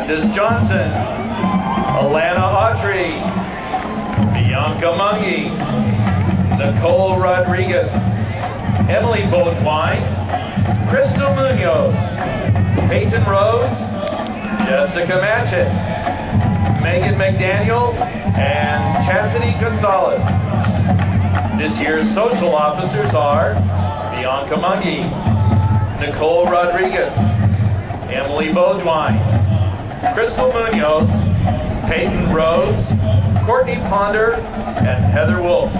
Candace Johnson, Alana Autry, Bianca Mungy, Nicole Rodriguez, Emily Beaudoin, Crystal Munoz, Peyton Rose, Jessica Matchett, Megan McDaniel, and Chastity Gonzalez. This year's social officers are Bianca Mungy, Nicole Rodriguez, Emily Beaudoin, Crystal Munoz, Peyton Rose, Courtney Ponder, and Heather Wolf.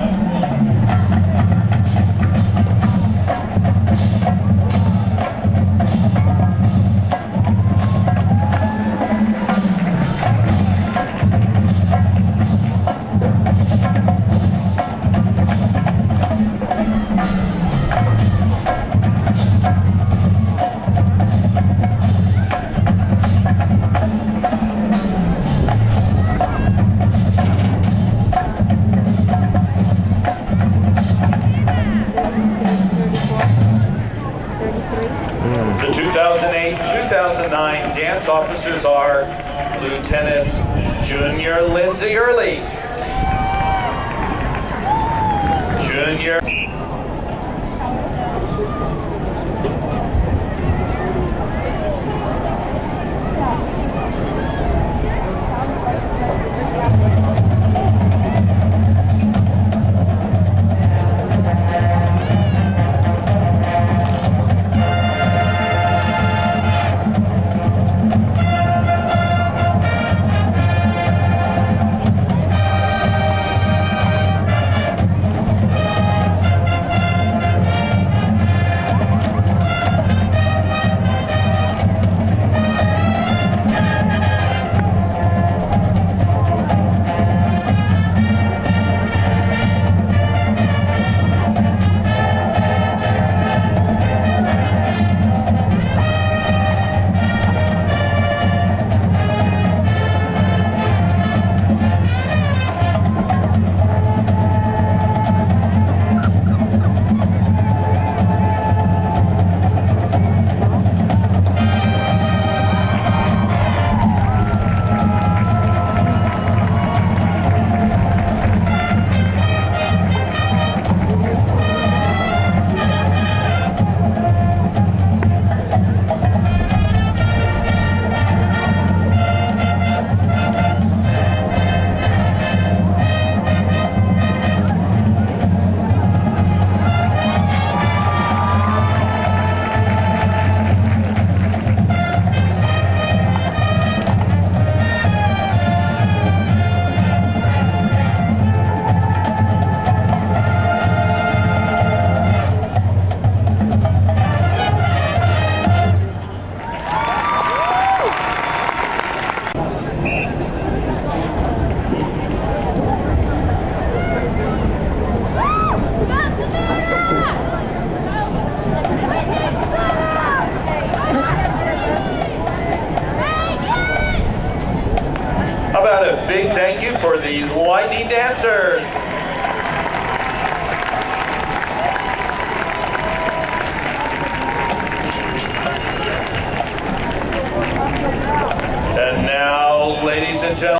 The 2008-2009 dance officers are Lieutenant Junior Lindsay Early, Junior